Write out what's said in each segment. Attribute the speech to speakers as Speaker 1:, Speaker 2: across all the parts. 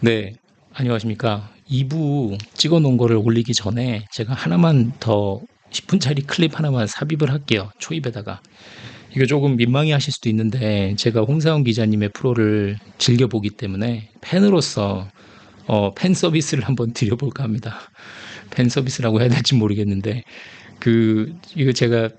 Speaker 1: 네, 안녕하십니까. 2부 찍어 놓은 거를 올리기 전에 제가 하나만 더 10분짜리 클립 하나만 삽입을 할게요. 초입에다가. 이거 조금 민망해 하실 수도 있는데 제가 홍사원 기자님의 프로를 즐겨보기 때문에 팬으로서 팬 서비스를 한번 드려볼까 합니다. 팬 서비스라고 해야 될지 모르겠는데 이거 제가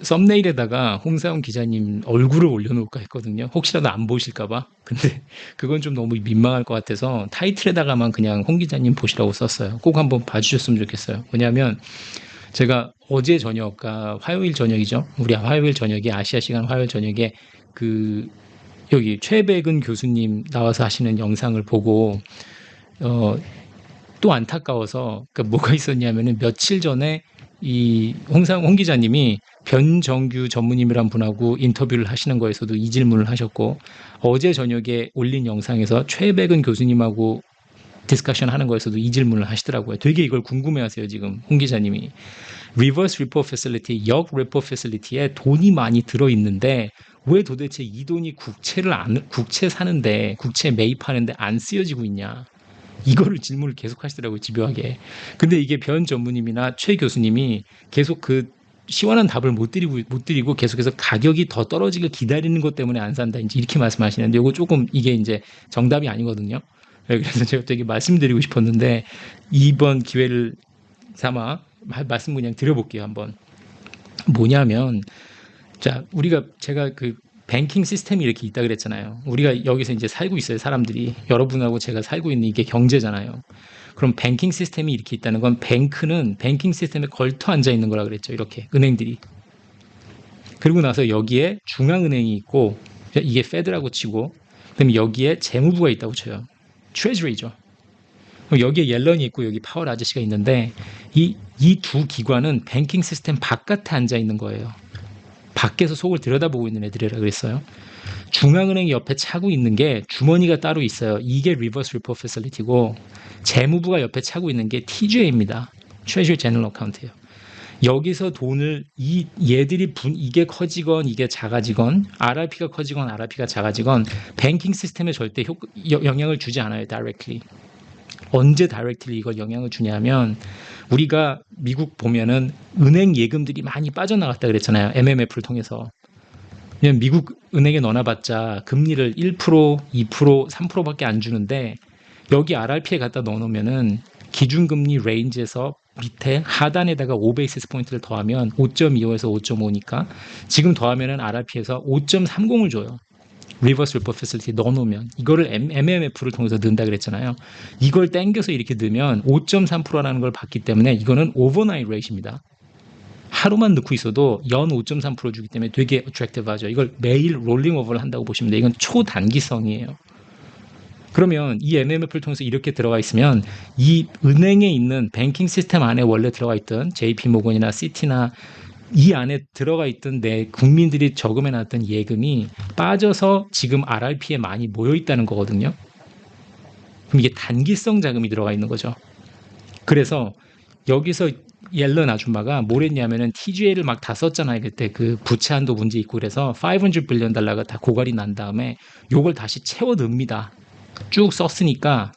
Speaker 1: 썸네일에다가 홍사훈 기자님 얼굴을 올려놓을까 했거든요. 혹시라도 안 보실까봐. 근데 그건 좀 너무 민망할 것 같아서 타이틀에다가만 그냥 홍 기자님 보시라고 썼어요. 꼭 한번 봐주셨으면 좋겠어요. 왜냐하면 제가 어제 저녁, 화요일 저녁이죠. 우리 화요일 저녁에, 아시아 시간 화요일 저녁에 그 여기 최백은 교수님 나와서 하시는 영상을 보고 어, 또 안타까워서 뭐가 있었냐면은 며칠 전에 이 홍 기자님이 변정규 전무님이란 분하고 인터뷰를 하시는 거에서도 이 질문을 하셨고 어제 저녁에 올린 영상에서 최백은 교수님하고 디스커션 하는 거에서도 이 질문을 하시더라고요. 되게 이걸 궁금해하세요 지금 홍 기자님이. 리버스 리포 패실리티, 역 리포 패실리티에 돈이 많이 들어있는데 왜 도대체 이 돈이 국채 사는데 국채 매입하는데 안 쓰여지고 있냐. 이거를 질문을 계속 하시더라고요, 집요하게. 근데 이게 변 전무님이나 최 교수님이 계속 그 시원한 답을 못 드리고 계속해서 가격이 더 떨어지길 기다리는 것 때문에 안 산다. 이제 이렇게 말씀하시는데 이거 조금 이게 이제 정답이 아니거든요. 네, 그래서 제가 되게 말씀드리고 싶었는데 이번 기회를 삼아 말씀 그냥 드려볼게요, 한번. 뭐냐면 자, 제가 뱅킹 시스템이 이렇게 있다 그랬잖아요. 우리가 여기서 이제 살고 있어요, 사람들이. 여러분하고 제가 살고 있는 이게 경제잖아요. 그럼 뱅킹 시스템이 이렇게 있다는 건 뱅크는 뱅킹 시스템에 걸터 앉아 있는 거라 그랬죠. 이렇게 은행들이. 그리고 나서 여기에 중앙은행이 있고 이게 페드라고 치고 그다음에 여기에 재무부가 있다고 쳐요. 트레저리죠. 그럼 여기에 옐런이 있고 여기 파월 아저씨가 있는데 이 두 기관은 뱅킹 시스템 바깥에 앉아 있는 거예요. 밖에서 속을 들여다보고 있는 애들이라 그랬어요. 중앙은행 옆에 차고 있는 게 주머니가 따로 있어요. 이게 리버스 리포 패실리티고 재무부가 옆에 차고 있는 게 TGA입니다. Treasury General Account예요. 여기서 돈을 이게 커지건 이게 작아지건 RRP가 커지건 RRP가 작아지건 뱅킹 시스템에 절대 영향을 주지 않아요. directly. 언제 다이렉트리 이걸 영향을 주냐면 우리가 미국 보면은 은행 예금들이 많이 빠져나갔다 그랬잖아요. MMF를 통해서. 왜냐면 미국 은행에 넣어놔봤자 금리를 1%, 2%, 3%밖에 안 주는데 여기 RRP에 갖다 넣어놓으면은 기준금리 레인지에서 밑에 하단에다가 5베이시스 포인트를 더하면 5.25에서 5.5니까 지금 더하면은 RRP에서 5.30을 줘요. 리버스 리포 패실리티 넣어놓으면 이거를 MMF를 통해서 넣는다 그랬잖아요. 이걸 땡겨서 이렇게 넣으면 5.3%라는 걸 받기 때문에 이거는 오버나잇 레이트입니다. 하루만 넣고 있어도 연 5.3% 주기 때문에 되게 어트랙티브하죠. 이걸 매일 롤링 오버를 한다고 보시면 돼요. 이건 초단기성이에요. 그러면 이 MMF를 통해서 이렇게 들어가 있으면 이 은행에 있는 뱅킹 시스템 안에 원래 들어가 있던 JP모건이나 시티나 이 안에 들어가 있던 내 국민들이 저금해 놨던 예금이 빠져서 지금 RRP에 많이 모여 있다는 거거든요. 그럼 이게 단기성 자금이 들어가 있는 거죠. 그래서 여기서 옐런 아줌마가 뭘 했냐면은 TGA를 막 다 썼잖아요. 그때 그 부채 한도 문제 있고 그래서 500 빌리언 달러가 다 고갈이 난 다음에 요걸 다시 채워 넣습니다. 쭉 썼으니까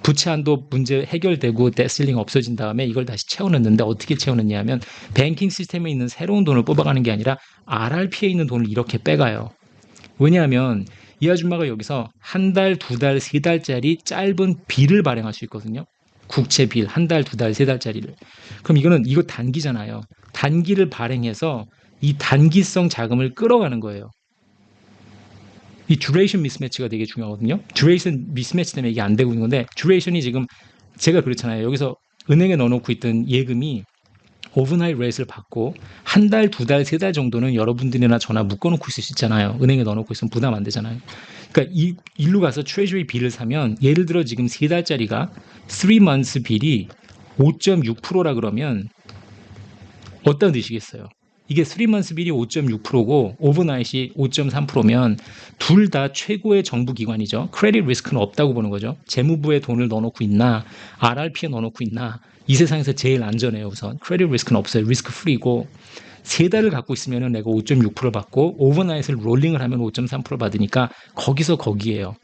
Speaker 1: 부채 한도 문제 해결되고 데슬링 없어진 다음에 이걸 다시 채워넣는데 어떻게 채워넣냐면 뱅킹 시스템에 있는 새로운 돈을 뽑아가는 게 아니라 RRP에 있는 돈을 이렇게 빼가요. 왜냐하면 이 아줌마가 여기서 한 달, 두 달, 세 달짜리 짧은 빌을 발행할 수 있거든요. 국채 빌, 한 달, 두 달, 세 달짜리를. 그럼 이거 단기잖아요. 단기를 발행해서 이 단기성 자금을 끌어가는 거예요. 이 듀레이션 미스매치가 되게 중요하거든요. 듀레이션 미스매치 때문에 이게 안 되고 있는 건데 듀레이션이 지금 제가 그렇잖아요. 여기서 은행에 넣어놓고 있던 예금이 오버나잇 레이트를 받고 한 달, 두 달, 세 달 정도는 여러분들이나 저나 묶어놓고 있을 수 있잖아요. 은행에 넣어놓고 있으면 부담 안 되잖아요. 그러니까 일로 가서 트레저리 빌을 사면 예를 들어 지금 세 달짜리가 3months 빌이 5.6%라 그러면 어떤 뜻이겠어요? 이게 3months 빌이 5.6%고 오버나잇이 5.3%면 둘 다 최고의 정부 기관이죠. 크레딧 리스크는 없다고 보는 거죠. 재무부에 돈을 넣어놓고 있나 RRP에 넣어놓고 있나 이 세상에서 제일 안전해요. 우선 크레딧 리스크는 없어요. 리스크 프리고 세 달을 갖고 있으면 내가 5.6% 받고 오버나잇을 롤링을 하면 5.3% 받으니까 거기서 거기에요.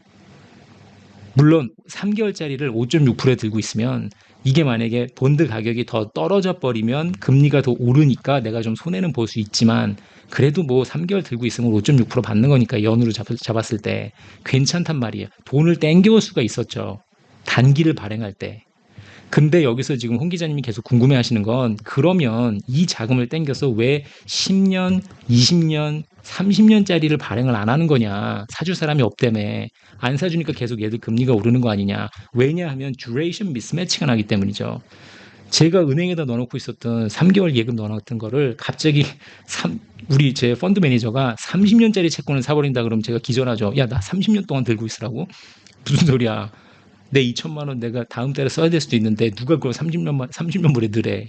Speaker 1: 물론 3개월짜리를 5.6%에 들고 있으면 이게 만약에 본드 가격이 더 떨어져 버리면 금리가 더 오르니까 내가 좀 손해는 볼 수 있지만 그래도 뭐 3개월 들고 있으면 5.6% 받는 거니까 연으로 잡았을 때 괜찮단 말이에요. 돈을 땡겨올 수가 있었죠. 단기를 발행할 때. 근데 여기서 지금 홍 기자님이 계속 궁금해 하시는 건 그러면 이 자금을 땡겨서 왜 10년, 20년, 30년짜리를 발행을 안 하는 거냐. 사줄 사람이 없다며. 안 사주니까 계속 얘들 금리가 오르는 거 아니냐. 왜냐하면 듀레이션 미스매치가 나기 때문이죠. 제가 은행에다 넣어놓고 있었던 3개월 예금 넣어놨던 거를 갑자기 우리 제 펀드 매니저가 30년짜리 채권을 사버린다 그러면 제가 기절하죠. 야, 나 30년 동안 들고 있으라고? 무슨 소리야. 내 2천만 원 내가 다음 달에 써야 될 수도 있는데 누가 그걸 30년물에 넣으래.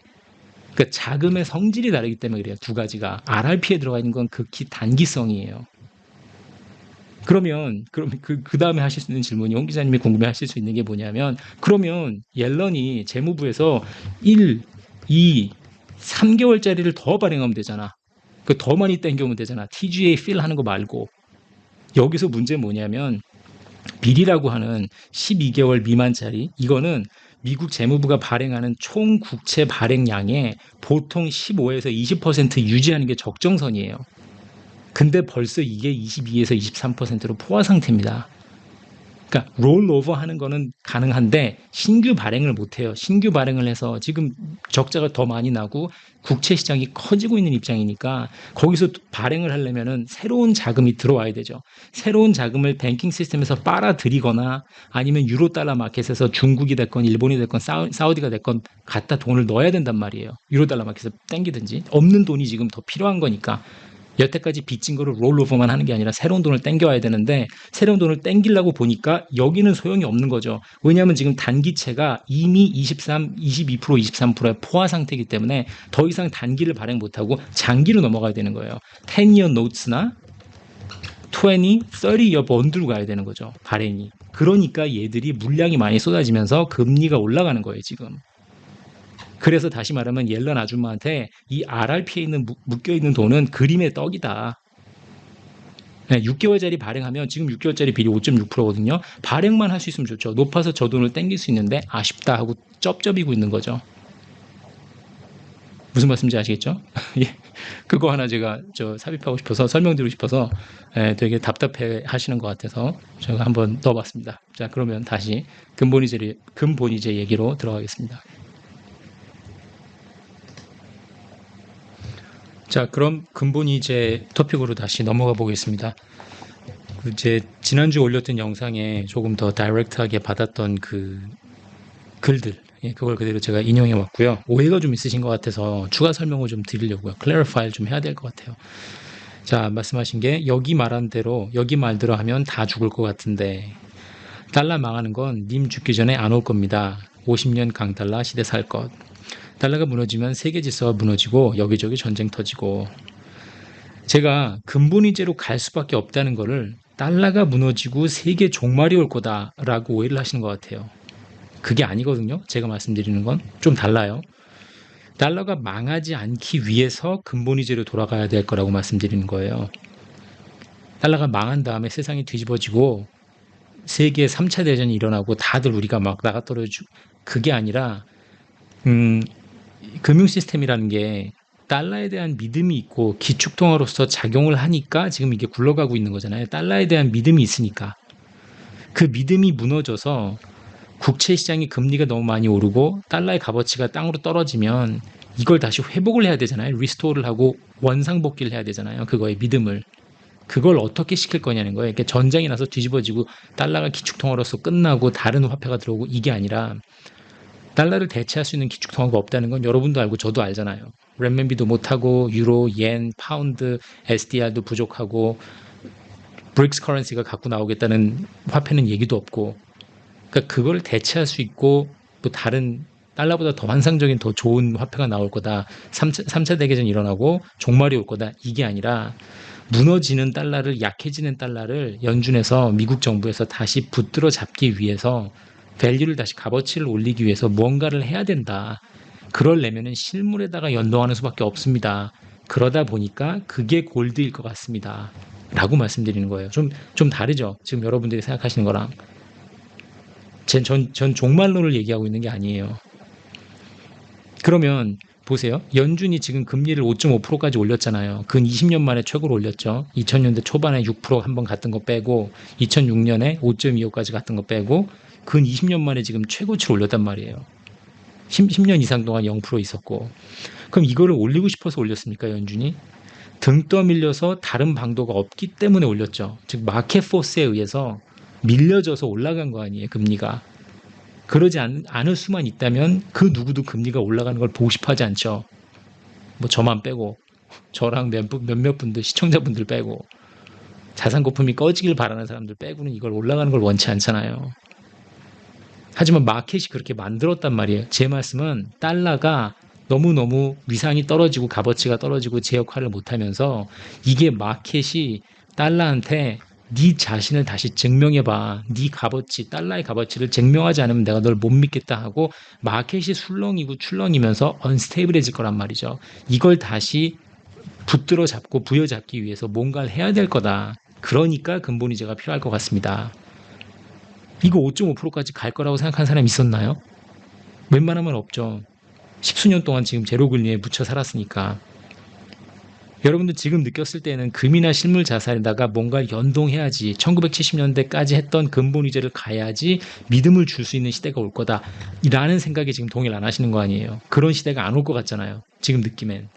Speaker 1: 그러니까 자금의 성질이 다르기 때문에 그래요. 두 가지가. RRP에 들어가 있는 건 극히 단기성이에요. 그럼 그 다음에 하실 수 있는 질문이 홍 기자님이 궁금해 하실 수 있는 게 뭐냐면 그러면 옐런이 재무부에서 1, 2, 3개월짜리를 더 발행하면 되잖아. 그 더 많이 땡겨오면 되잖아. TGA 필 하는 거 말고. 여기서 문제는 뭐냐면 빌이라고 하는 12개월 미만짜리 이거는 미국 재무부가 발행하는 총 국채 발행량의 보통 15에서 20% 유지하는 게 적정선이에요. 근데 벌써 이게 22에서 23%로 포화 상태입니다. 그러니까 롤오버 하는 거는 가능한데 신규 발행을 못 해요. 신규 발행을 해서 지금 적자가 더 많이 나고 국채 시장이 커지고 있는 입장이니까 거기서 발행을 하려면은 새로운 자금이 들어와야 되죠. 새로운 자금을 뱅킹 시스템에서 빨아들이거나 아니면 유로 달러 마켓에서 중국이 됐건 일본이 됐건 사우디가 됐건 갖다 돈을 넣어야 된단 말이에요. 유로 달러 마켓에서 땡기든지 없는 돈이 지금 더 필요한 거니까 여태까지 빚진 거를 롤오버만 하는 게 아니라 새로운 돈을 땡겨와야 되는데 새로운 돈을 땡기려고 보니까 여기는 소용이 없는 거죠. 왜냐하면 지금 단기채가 이미 23, 22%, 23%의 포화 상태이기 때문에 더 이상 단기를 발행 못하고 장기로 넘어가야 되는 거예요. 10year notes나 20, 30year bond로 가야 되는 거죠. 발행이. 그러니까 얘들이 물량이 많이 쏟아지면서 금리가 올라가는 거예요, 지금. 그래서 다시 말하면 옐런 아줌마한테 이 RRP에 있는 묶여있는 돈은 그림의 떡이다. 네, 6개월짜리 발행하면 지금 6개월짜리 비리 5.6%거든요. 발행만 할 수 있으면 좋죠. 높아서 저 돈을 땡길 수 있는데 아쉽다 하고 쩝쩝이고 있는 거죠. 무슨 말씀인지 아시겠죠? 예. 그거 하나 제가 삽입하고 싶어서 설명드리고 싶어서 되게 답답해 하시는 것 같아서 제가 한번 넣어봤습니다. 자, 그러면 다시 근본이제 얘기로 들어가겠습니다. 자, 그럼 근본이제 토픽으로 다시 넘어가 보겠습니다. 제 지난주 올렸던 영상에 조금 더 다이렉트하게 받았던 그 글들, 그걸 그대로 제가 인용해 왔고요. 오해가 좀 있으신 것 같아서 추가 설명을 좀 드리려고요. 클래리파이를 좀 해야 될 것 같아요. 자, 말씀하신 게 여기 말한 대로, 여기 말대로 하면 다 죽을 것 같은데 달러 망하는 건 님 죽기 전에 안 올 겁니다. 50년 강달러 시대 살 것. 달러가 무너지면 세계 질서가 무너지고 여기저기 전쟁 터지고 제가 근본이제로 갈 수밖에 없다는 거를 달러가 무너지고 세계 종말이 올 거다라고 오해를 하시는 것 같아요. 그게 아니거든요. 제가 말씀드리는 건 좀 달라요. 달러가 망하지 않기 위해서 근본이제로 돌아가야 될 거라고 말씀드리는 거예요. 달러가 망한 다음에 세상이 뒤집어지고 세계 3차 대전이 일어나고 다들 우리가 막 나가떨어지고 그게 아니라 금융 시스템이라는 게 달러에 대한 믿음이 있고 기축통화로서 작용을 하니까 지금 이게 굴러가고 있는 거잖아요. 달러에 대한 믿음이 있으니까. 그 믿음이 무너져서 국채 시장이 금리가 너무 많이 오르고 달러의 값어치가 땅으로 떨어지면 이걸 다시 회복을 해야 되잖아요. 리스토어를 하고 원상복귀를 해야 되잖아요. 그거의 믿음을. 그걸 어떻게 시킬 거냐는 거예요. 이렇게 전쟁이 나서 뒤집어지고 달러가 기축통화로서 끝나고 다른 화폐가 들어오고 이게 아니라 달러를 대체할 수 있는 기축통화가 없다는 건 여러분도 알고 저도 알잖아요. renmin비도 못하고 유로, yen, 파운드, SDR도 부족하고 브릭스 커런시가 갖고 나오겠다는 화폐는 얘기도 없고 그러니까 그걸 대체할 수 있고 또 다른 달러보다 더 환상적인 더 좋은 화폐가 나올 거다. 3차 대계전이 일어나고 종말이 올 거다. 이게 아니라 무너지는 달러를 약해지는 달러를 연준에서 미국 정부에서 다시 붙들어 잡기 위해서 밸류를 다시 값어치를 올리기 위해서 무언가를 해야 된다. 그러려면은 실물에다가 연동하는 수밖에 없습니다. 그러다 보니까 그게 골드일 것 같습니다. 라고 말씀드리는 거예요. 좀 다르죠? 지금 여러분들이 생각하시는 거랑. 전 종말론을 얘기하고 있는 게 아니에요. 그러면 보세요. 연준이 지금 금리를 5.5%까지 올렸잖아요. 근 20년 만에 최고로 올렸죠. 2000년대 초반에 6% 한번 갔던 거 빼고 2006년에 5.25까지 갔던 거 빼고 근 20년 만에 지금 최고치를 올렸단 말이에요. 10년 이상 동안 0% 있었고. 그럼 이거를 올리고 싶어서 올렸습니까, 연준이? 등 떠밀려서 다른 방도가 없기 때문에 올렸죠. 즉 마켓 포스에 의해서 밀려져서 올라간 거 아니에요, 금리가. 그러지 않을 수만 있다면 그 누구도 금리가 올라가는 걸 보고 싶어 하지 않죠. 뭐 저만 빼고 저랑 몇몇 분들 시청자분들 빼고 자산 거품이 꺼지길 바라는 사람들 빼고는 이걸 올라가는 걸 원치 않잖아요. 하지만 마켓이 그렇게 만들었단 말이에요. 제 말씀은 달러가 너무너무 위상이 떨어지고 값어치가 떨어지고 제 역할을 못하면서 이게 마켓이 달러한테 네 자신을 다시 증명해봐. 네 값어치, 달러의 값어치를 증명하지 않으면 내가 널 못 믿겠다 하고 마켓이 술렁이고 출렁이면서 언스테이블해질 거란 말이죠. 이걸 다시 붙들어 잡고 부여잡기 위해서 뭔가를 해야 될 거다. 그러니까 근본이자가 필요할 것 같습니다. 이거 5.5%까지 갈 거라고 생각한 사람이 있었나요? 웬만하면 없죠. 십수년 동안 지금 제로 금리에 묻혀 살았으니까. 여러분들 지금 느꼈을 때는 금이나 실물 자산에다가 뭔가 연동해야지 1970년대까지 했던 근본이자를 가야지 믿음을 줄 수 있는 시대가 올 거다 라는 생각에 지금 동의를 안 하시는 거 아니에요. 그런 시대가 안 올 것 같잖아요. 지금 느낌엔.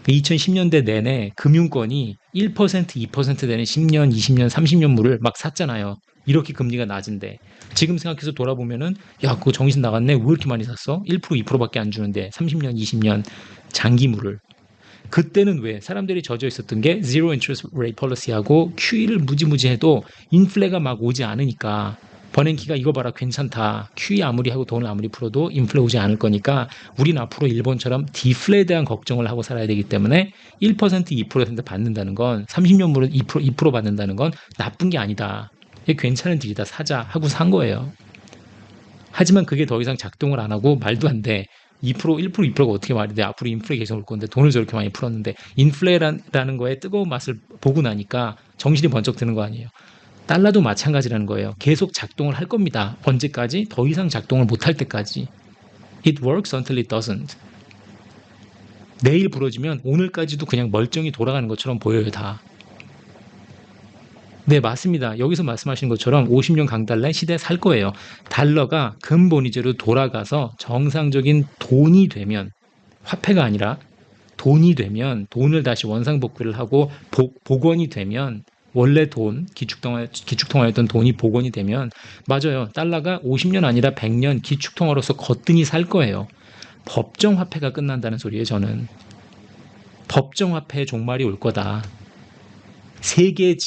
Speaker 1: 2010년대 내내 금융권이 1%, 2% 되는 10년, 20년, 30년물을 막 샀잖아요. 이렇게 금리가 낮은데 지금 생각해서 돌아보면은 야 그거 정신 나갔네. 왜 이렇게 많이 샀어? 1%, 2%밖에 안 주는데 30년, 20년 장기물을. 그때는 왜 사람들이 젖어 있었던 게 Zero Interest Rate Policy하고 QE를 무지무지 해도 인플레가 막 오지 않으니까 버냉키가 이거 봐라 괜찮다. QE 아무리 하고 돈을 아무리 풀어도 인플레 오지 않을 거니까 우린 앞으로 일본처럼 디플레에 대한 걱정을 하고 살아야 되기 때문에 1%, 2% 받는다는 건 30년물은 2% 받는다는 건 나쁜 게 아니다. 이게 괜찮은 딜이다. 사자 하고 산 거예요. 하지만 그게 더 이상 작동을 안 하고 말도 안 돼. 2%, 1%, 2%가 어떻게 말이 돼? 앞으로 인플레 계속 올 건데 돈을 저렇게 많이 풀었는데 인플레라는 거에 뜨거운 맛을 보고 나니까 정신이 번쩍 드는 거 아니에요. 달러도 마찬가지라는 거예요. 계속 작동을 할 겁니다. 언제까지? 더 이상 작동을 못할 때까지. It works until it doesn't. 내일 부러지면 오늘까지도 그냥 멀쩡히 돌아가는 것처럼 보여요, 다. 네, 맞습니다. 여기서 말씀하신 것처럼 50년 강달러 시대에 살 거예요. 달러가 근본위제로 돌아가서 정상적인 돈이 되면, 화폐가 아니라 돈이 되면, 돈을 다시 원상복귀를 하고 복원이 되면, 원래 돈, 기축통화였던 돈이 복원이 되면, 맞아요. 달러가 50년 아니라 100년 기축통화로서 거뜬히 살 거예요. 법정화폐가 끝난다는 소리예요, 저는. 법정화폐의 종말이 올 거다. 세계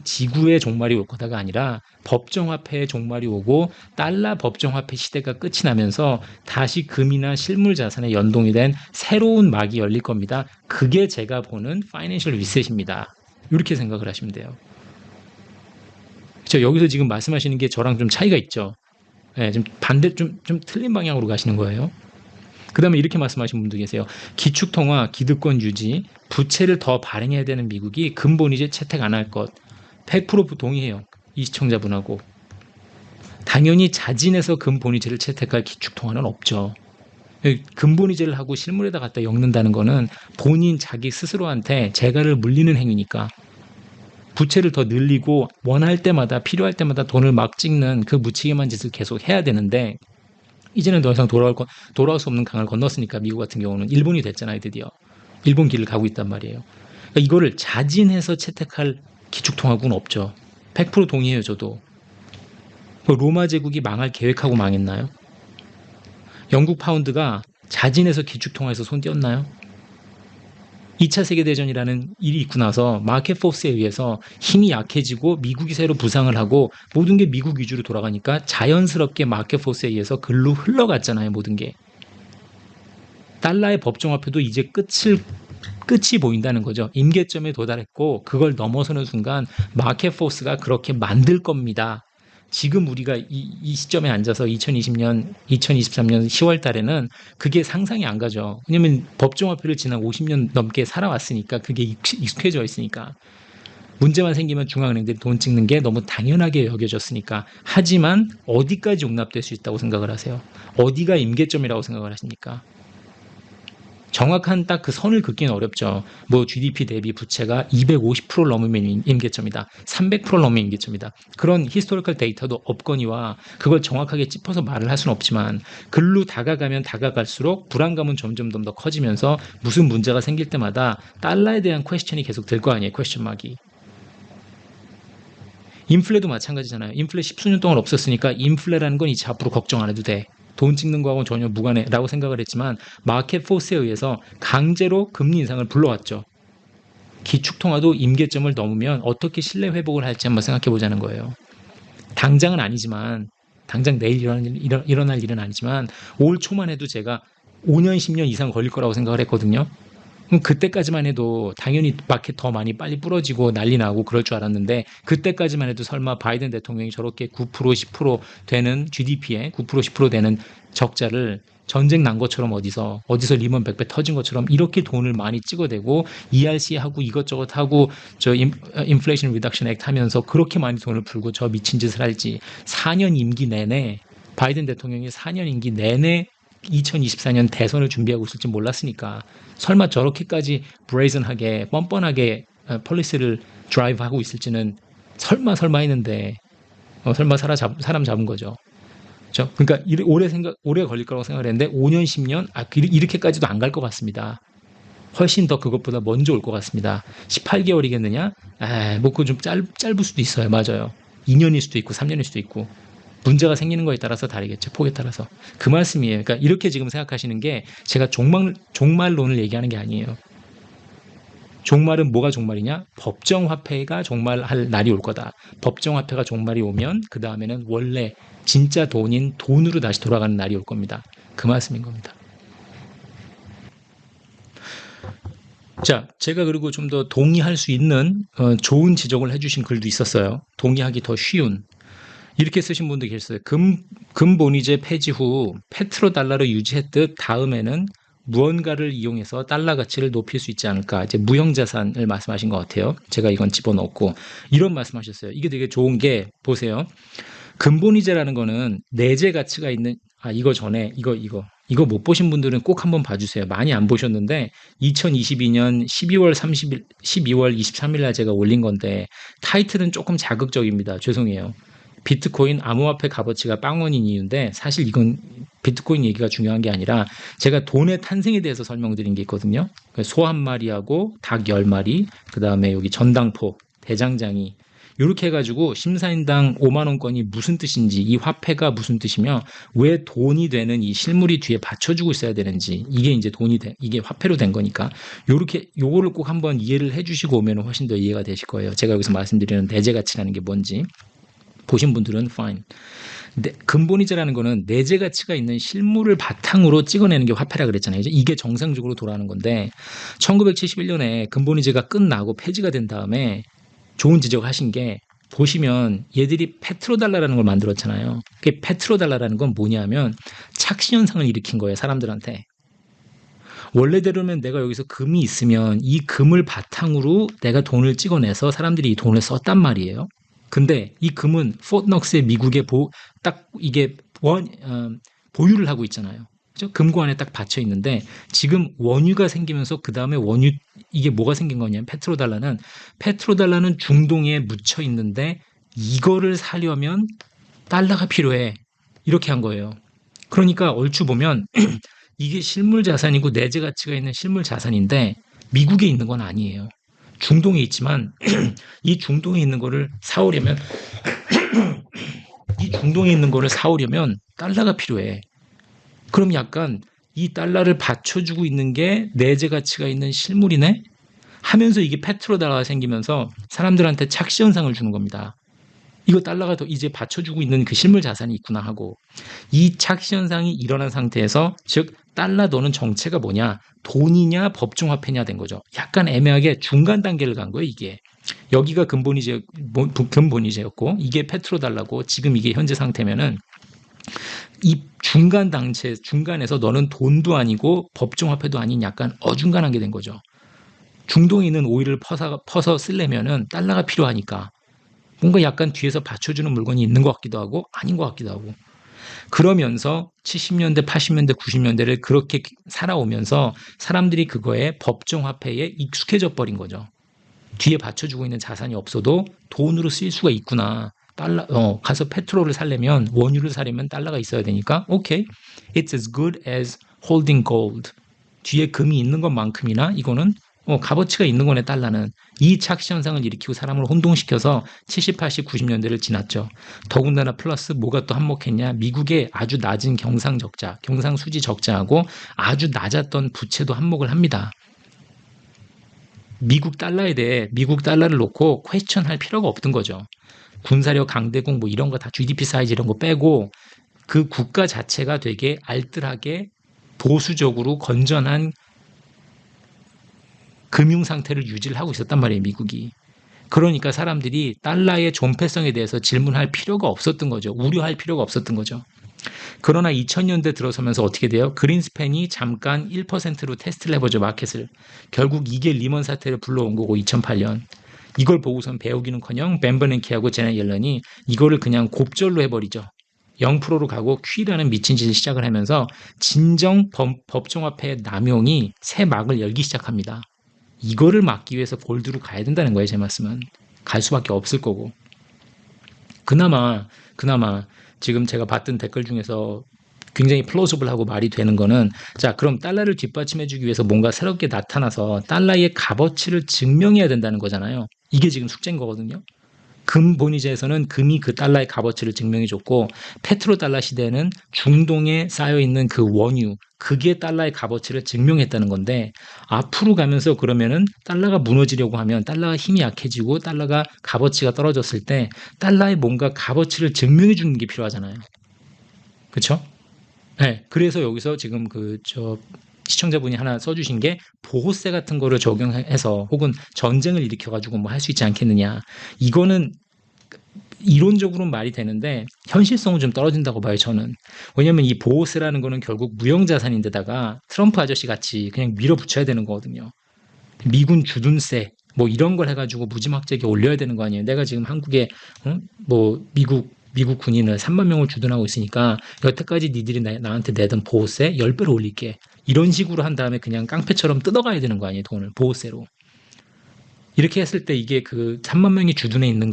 Speaker 1: 지구의 종말이 올 거다가 아니라 법정화폐의 종말이 오고 달러 법정화폐 시대가 끝이 나면서 다시 금이나 실물 자산에 연동이 된 새로운 막이 열릴 겁니다. 그게 제가 보는 파이낸셜 리셋입니다. 이렇게 생각을 하시면 돼요. 그렇죠? 여기서 지금 말씀하시는 게 저랑 좀 차이가 있죠. 네, 좀 좀 틀린 방향으로 가시는 거예요. 그 다음에 이렇게 말씀하신 분도 계세요. 기축통화, 기득권 유지, 부채를 더 발행해야 되는 미국이 근본이제 채택 안 할 것. 100% 동의해요. 이 시청자분하고. 당연히 자진해서 근본이제를 채택할 기축통화는 없죠. 근본이제를 하고 실물에다 갖다 엮는다는 거는 본인 자기 스스로한테 재갈을 물리는 행위니까. 부채를 더 늘리고 원할 때마다 필요할 때마다 돈을 막 찍는 그 무책임한 짓을 계속 해야 되는데 이제는 더 이상 돌아올 수 없는 강을 건넜으니까 미국 같은 경우는 일본이 됐잖아요. 드디어. 일본 길을 가고 있단 말이에요. 그러니까 이거를 자진해서 채택할 기축통화국은 없죠. 100% 동의해요. 저도. 로마 제국이 망할 계획하고 망했나요? 영국 파운드가 자진해서 기축통화에서 손 띄었나요? 2차 세계대전이라는 일이 있고 나서 마켓 포스에 의해서 힘이 약해지고 미국이 새로 부상을 하고 모든 게 미국 위주로 돌아가니까 자연스럽게 마켓 포스에 의해서 글로 흘러갔잖아요. 모든 게. 달러의 법정화폐도 이제 끝이 보인다는 거죠. 임계점에 도달했고 그걸 넘어서는 순간 마켓 포스가 그렇게 만들 겁니다. 지금 우리가 이 시점에 앉아서 2020년, 2023년 10월 달에는 그게 상상이 안 가죠. 왜냐면 법정화폐를 지난 50년 넘게 살아왔으니까 그게 익숙해져 있으니까. 문제만 생기면 중앙은행들이 돈 찍는 게 너무 당연하게 여겨졌으니까. 하지만 어디까지 용납될 수 있다고 생각을 하세요? 어디가 임계점이라고 생각을 하십니까? 정확한 딱 그 선을 긋기는 어렵죠. 뭐 GDP 대비 부채가 250%를 넘으면 임계점이다. 300%를 넘으면 임계점이다. 그런 히스토리컬 데이터도 없거니와 그걸 정확하게 짚어서 말을 할 수는 없지만 글로 다가가면 다가갈수록 불안감은 점점 더 커지면서 무슨 문제가 생길 때마다 달러에 대한 퀘스천이 계속 될 거 아니에요. 퀘스천 마크이. 인플레도 마찬가지잖아요. 인플레 10수년 동안 없었으니까 인플레라는 건 이제 앞으로 걱정 안 해도 돼. 돈 찍는 거하고는 전혀 무관해라고 생각을 했지만 마켓 포스에 의해서 강제로 금리 인상을 불러왔죠. 기축통화도 임계점을 넘으면 어떻게 신뢰 회복을 할지 한번 생각해 보자는 거예요. 당장은 아니지만 당장 내일 일어날 일은 아니지만 올 초만 해도 제가 5년 10년 이상 걸릴 거라고 생각을 했거든요. 그럼 그때까지만 해도 당연히 마켓 더 많이 빨리 부러지고 난리 나고 그럴 줄 알았는데 그때까지만 해도 설마 바이든 대통령이 저렇게 9% 10% 되는 GDP에 9% 10% 되는 적자를 전쟁 난 것처럼 어디서 리먼 백배 터진 것처럼 이렇게 돈을 많이 찍어대고 ERC 하고 이것저것 하고 저 인플레이션 리덕션 액트 하면서 그렇게 많이 돈을 풀고 저 미친 짓을 할지 4년 임기 내내 바이든 대통령이 4년 임기 내내 2024년 대선을 준비하고 있을지 몰랐으니까 설마 저렇게까지 브레이즌하게 뻔뻔하게 폴리시를 드라이브하고 있을지는 설마 했는데 설마 사람 잡은 거죠. 그렇죠? 그러니까 오래 걸릴 거라고 생각을 했는데 5년 10년 이렇게까지도 안 갈 것 같습니다. 훨씬 더 그것보다 먼저 올 것 같습니다. 18개월이겠느냐? 뭐 그거 좀 짧을 수도 있어요. 맞아요. 2년일 수도 있고 3년일 수도 있고 문제가 생기는 거에 따라서 다르겠죠. 폭에 따라서. 그 말씀이에요. 그러니까 이렇게 지금 생각하시는 게 제가 종말론을 얘기하는 게 아니에요. 종말은 뭐가 종말이냐? 법정화폐가 종말할 날이 올 거다. 법정화폐가 종말이 오면 그 다음에는 원래 진짜 돈인 돈으로 다시 돌아가는 날이 올 겁니다. 그 말씀인 겁니다. 자, 제가 그리고 좀 더 동의할 수 있는 좋은 지적을 해주신 글도 있었어요. 동의하기 더 쉬운. 이렇게 쓰신 분도 계셨어요. 금본위제 폐지 후 페트로달러를 유지했듯 다음에는 무언가를 이용해서 달러 가치를 높일 수 있지 않을까. 이제 무형자산을 말씀하신 것 같아요. 제가 이건 집어넣고 이런 말씀하셨어요. 이게 되게 좋은 게 보세요. 금본위제라는 거는 내재 가치가 있는 이거 전에 이거 못 보신 분들은 꼭 한번 봐주세요. 많이 안 보셨는데 2022년 12월 23일 날 제가 올린 건데 타이틀은 조금 자극적입니다. 죄송해요. 비트코인 암호화폐 값어치가 빵원인 이유인데 사실 이건 비트코인 얘기가 중요한 게 아니라 제가 돈의 탄생에 대해서 설명드린 게 있거든요. 소 한 마리하고 닭 10마리, 그 다음에 여기 전당포, 대장장이 이렇게 해가지고 심사인당 5만 원권이 무슨 뜻인지 이 화폐가 무슨 뜻이며 왜 돈이 되는 이 실물이 뒤에 받쳐주고 있어야 되는지 이게 이제 이게 화폐로 된 거니까 요거를 꼭 한번 이해를 해주시고 오면 훨씬 더 이해가 되실 거예요. 제가 여기서 말씀드리는 내재 가치라는 게 뭔지. 보신 분들은 fine. 근본이자라는 거는 내재 가치가 있는 실물을 바탕으로 찍어내는 게 화폐라 그랬잖아요. 이게 정상적으로 돌아가는 건데 1971년에 근본이자가 끝나고 폐지가 된 다음에 좋은 지적을 하신 게 보시면 얘들이 페트로달러라는 걸 만들었잖아요. 그게 페트로달러라는 건 뭐냐면 착시 현상을 일으킨 거예요. 사람들한테. 원래대로면 내가 여기서 금이 있으면 이 금을 바탕으로 내가 돈을 찍어내서 사람들이 이 돈을 썼단 말이에요. 근데 이 금은 포트녹스의 미국에 딱 이게 보유를 하고 있잖아요. 그죠? 금고 안에 딱 받쳐 있는데 지금 원유가 생기면서 그 다음에 이게 뭐가 생긴 거냐면 페트로달러는 중동에 묻혀 있는데 이거를 사려면 달러가 필요해. 이렇게 한 거예요. 그러니까 얼추 보면 이게 실물 자산이고 내재 가치가 있는 실물 자산인데 미국에 있는 건 아니에요. 중동에 있지만 이 중동에 있는 거를 사오려면 달러가 필요해. 그럼 약간 이 달러를 받쳐주고 있는 게 내재 가치가 있는 실물이네? 하면서 이게 페트로달러가 생기면서 사람들한테 착시 현상을 주는 겁니다. 이거 달러가 더 이제 받쳐주고 있는 그 실물 자산이 있구나 하고 이 착시 현상이 일어난 상태에서 즉 달러 너는 정체가 뭐냐 돈이냐 법정화폐냐 된 거죠. 약간 애매하게 중간 단계를 간 거예요. 이게 여기가 근본이제였고 이게 페트로달러고 지금 이게 현재 상태면은 이 중간에서 너는 돈도 아니고 법정화폐도 아닌 약간 어중간한 게 된 거죠. 중동에 있는 오일을 퍼서 쓰려면은 달러가 필요하니까 뭔가 약간 뒤에서 받쳐주는 물건이 있는 것 같기도 하고 아닌 것 같기도 하고 그러면서 70년대, 80년대, 90년대를 그렇게 살아오면서 사람들이 그거에 법정화폐에 익숙해져 버린 거죠. 뒤에 받쳐주고 있는 자산이 없어도 돈으로 쓰일 수가 있구나. 가서 페트롤을 사려면 원유를 사려면 달러가 있어야 되니까 오케이. It's as good as holding gold. 뒤에 금이 있는 것만큼이나 이거는 값어치가 있는 거네 달러는. 이 착시 현상을 일으키고 사람을 혼동시켜서 70, 80, 90년대를 지났죠. 더군다나 플러스 뭐가 또 한몫했냐. 미국의 아주 낮은 경상적자, 경상수지 적자하고 아주 낮았던 부채도 한몫을 합니다. 미국 달러에 대해 미국 달러를 놓고 퀘스천 할 필요가 없던 거죠. 군사력 강대국 뭐 이런 거 다 GDP 사이즈 이런 거 빼고 그 국가 자체가 되게 알뜰하게 보수적으로 건전한 금융 상태를 유지를 하고 있었단 말이에요, 미국이. 그러니까 사람들이 달러의 존폐성에 대해서 질문할 필요가 없었던 거죠. 우려할 필요가 없었던 거죠. 그러나 2000년대 들어서면서 어떻게 돼요? 그린스팬이 잠깐 1%로 테스트를 해보죠, 마켓을. 결국 이게 리먼 사태를 불러온 거고 2008년. 이걸 보고선 배우기는커녕 벤 버냉키하고 제넷 옐런이 이거를 그냥 곱절로 해버리죠. 0%로 가고 퀴라는 미친 짓을 시작을 하면서 진정 법정화폐 남용이 새 막을 열기 시작합니다. 이거를 막기 위해서 골드로 가야 된다는 거예요, 제 말씀은. 갈 수밖에 없을 거고. 그나마 지금 제가 봤던 댓글 중에서 굉장히 플로저블하고 말이 되는 거는 자, 그럼 달러를 뒷받침해주기 위해서 뭔가 새롭게 나타나서 달러의 값어치를 증명해야 된다는 거잖아요. 이게 지금 숙제인 거거든요. 금 본위제에서는 금이 그 달러의 값어치를 증명해줬고 페트로달러 시대에는 중동에 쌓여있는 그 원유 그게 달러의 값어치를 증명했다는 건데 앞으로 가면서 그러면은 달러가 무너지려고 하면 달러가 힘이 약해지고 달러가 값어치가 떨어졌을 때 달러의 뭔가 값어치를 증명해 주는 게 필요하잖아요. 그렇죠? 네, 그래서 여기서 지금 시청자분이 하나 써주신 게 보호세 같은 거를 적용해서 혹은 전쟁을 일으켜가지고 뭐 할 수 있지 않겠느냐. 이거는 이론적으로는 말이 되는데 현실성은 좀 떨어진다고 봐요, 저는. 왜냐면 이 보호세라는 거는 결국 무형자산인데다가 트럼프 아저씨 같이 그냥 밀어붙여야 되는 거거든요. 미군 주둔세 뭐 이런 걸 해가지고 무지막지하게 올려야 되는 거 아니에요. 내가 지금 한국에 뭐 미국 군인을 3만 명을 주둔하고 있으니까 여태까지 니들이 나한테 내던 보호세 10배로 올릴게. 이런 식으로 한 다음에 그냥 깡패처럼 뜯어가야 되는 거 아니에요, 돈을 보호세로. 이렇게 했을 때 이게 그 3만 명이 주둔해 있는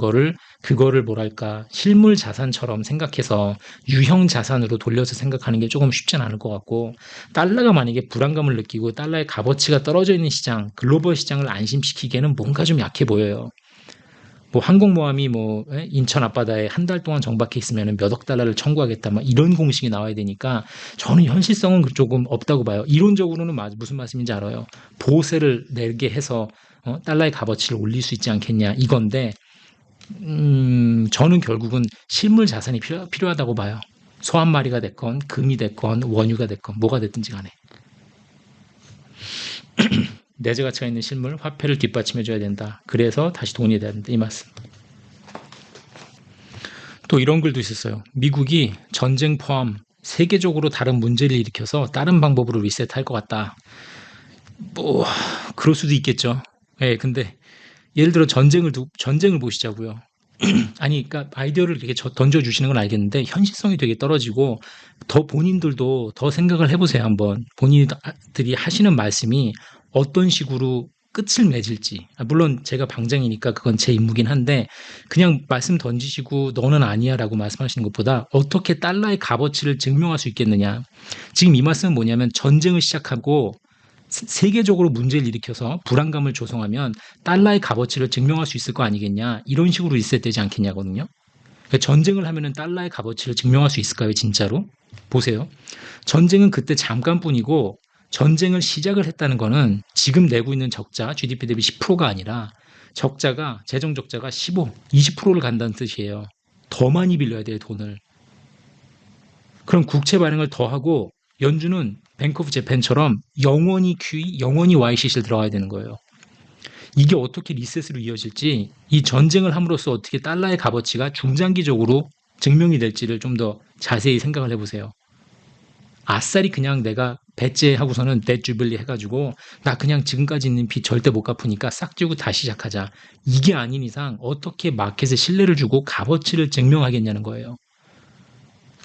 Speaker 1: 그거를 뭐랄까 실물 자산처럼 생각해서 유형 자산으로 돌려서 생각하는 게 조금 쉽진 않을 것 같고 달러가 만약에 불안감을 느끼고 달러의 값어치가 떨어져 있는 시장, 글로벌 시장을 안심시키기에는 뭔가 좀 약해 보여요. 뭐 항공모함이 인천 앞바다에 한 달 동안 정박해 있으면 몇억 달러를 청구하겠다 막 이런 공식이 나와야 되니까 저는 현실성은 조금 없다고 봐요. 이론적으로는 무슨 말씀인지 알아요. 보호세를 내게 해서 달러의 값어치를 올릴 수 있지 않겠냐 이건데 저는 결국은 실물 자산이 필요하다고 봐요. 소 한 마리가 됐건 금이 됐건 원유가 됐건 뭐가 됐든지 간에 내재 가치가 있는 실물 화폐를 뒷받침해줘야 된다. 그래서 다시 돈이 돼야 된다 이 말씀. 또 이런 글도 있었어요. 미국이 전쟁 포함 세계적으로 다른 문제를 일으켜서 다른 방법으로 리셋할 것 같다. 뭐 그럴 수도 있겠죠. 예, 근데 예를 들어 전쟁을 보시자고요. 아니, 그러니까 아이디어를 이렇게 던져주시는 건 알겠는데 현실성이 되게 떨어지고 더 본인들도 더 생각을 해보세요. 한번 본인들이 하시는 말씀이 어떤 식으로 끝을 맺을지. 물론 제가 방장이니까 그건 제 임무긴 한데 그냥 말씀 던지시고 너는 아니야 라고 말씀하시는 것보다 어떻게 달러의 값어치를 증명할 수 있겠느냐. 지금 이 말씀은 뭐냐면 전쟁을 시작하고 세계적으로 문제를 일으켜서 불안감을 조성하면 달러의 값어치를 증명할 수 있을 거 아니겠냐. 이런 식으로 리셋되지 않겠냐거든요. 그러니까 전쟁을 하면은 달러의 값어치를 증명할 수 있을까요, 진짜로? 보세요. 전쟁은 그때 잠깐뿐이고 전쟁을 시작을 했다는 거는 지금 내고 있는 적자, GDP 대비 10%가 아니라 적자가, 재정 적자가 15, 20%를 간다는 뜻이에요. 더 많이 빌려야 돼요, 돈을. 그럼 국채 발행을 더 하고 연준은 뱅크 오브 재팬처럼 영원히 QE, 영원히 YCC를 들어가야 되는 거예요. 이게 어떻게 리셋으로 이어질지 이 전쟁을 함으로써 어떻게 달러의 값어치가 중장기적으로 증명이 될지를 좀 더 자세히 생각을 해보세요. 아싸리 그냥 내가 배째하고서는 뎃주빌리 해가지고 나 그냥 지금까지 있는 빚 절대 못 갚으니까 싹 지우고 다시 시작하자. 이게 아닌 이상 어떻게 마켓에 신뢰를 주고 값어치를 증명하겠냐는 거예요.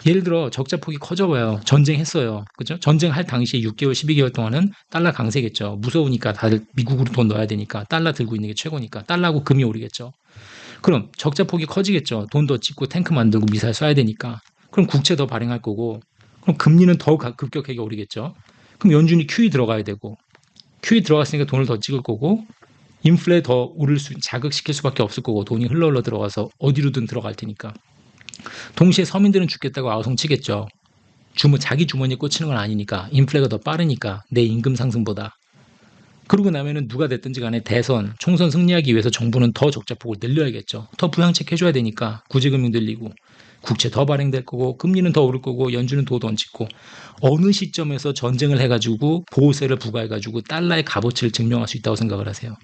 Speaker 1: 예를 들어 적자 폭이 커져봐요. 전쟁했어요. 그죠? 전쟁할 당시에 6개월, 12개월 동안은 달러 강세겠죠. 무서우니까 다들 미국으로 돈 넣어야 되니까 달러 들고 있는 게 최고니까 달러하고 금이 오르겠죠. 그럼 적자 폭이 커지겠죠. 돈 더 찍고 탱크 만들고 미사일 쏴야 되니까. 그럼 국채 더 발행할 거고 그럼 금리는 더 급격하게 오르겠죠. 그럼 연준이 QE 들어가야 되고 QE 들어갔으니까 돈을 더 찍을 거고 인플레 더 오를 자극시킬 수밖에 없을 거고 돈이 흘러 들어가서 어디로든 들어갈 테니까. 동시에 서민들은 죽겠다고 아우성치겠죠. 자기 주머니에 꽂히는 건 아니니까 인플레가 더 빠르니까 내 임금 상승보다. 그러고 나면은 누가 됐든지 간에 대선, 총선 승리하기 위해서 정부는 더 적자폭을 늘려야겠죠. 더 부양책 해줘야 되니까 구제금융 늘리고 국채 더 발행될 거고 금리는 더 오를 거고 연준은 더 던지고 어느 시점에서 전쟁을 해가지고 보호세를 부과해가지고 달러의 값어치를 증명할 수 있다고 생각을 하세요.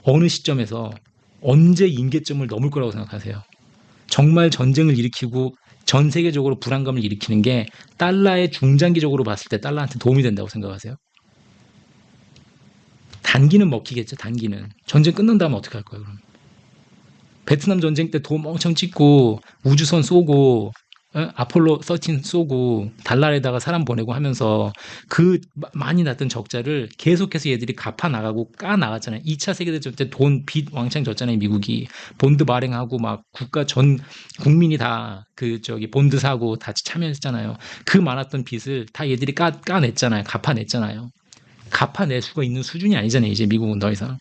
Speaker 1: 어느 시점에서 언제 임계점을 넘을 거라고 생각하세요. 정말 전쟁을 일으키고 전 세계적으로 불안감을 일으키는 게 달러의 중장기적으로 봤을 때 달러한테 도움이 된다고 생각하세요? 단기는 먹히겠죠. 단기는. 전쟁 끝난 다음에 어떻게 할 거예요? 그럼 베트남 전쟁 때 돈 엄청 찍고 우주선 쏘고 아폴로 13 쏘고 달날에다가 사람 보내고 하면서 그 많이 났던 적자를 계속해서 얘들이 갚아 나가고 까 나갔잖아요. 2차 세계대전 때 돈 빚 왕창 졌잖아요. 미국이 본드 발행하고 막 국가 전 국민이 다 본드 사고 다 참여했잖아요. 그 많았던 빚을 다 얘들이 까냈잖아요. 갚아냈잖아요. 갚아낼 수가 있는 수준이 아니잖아요. 이제 미국은 더 이상.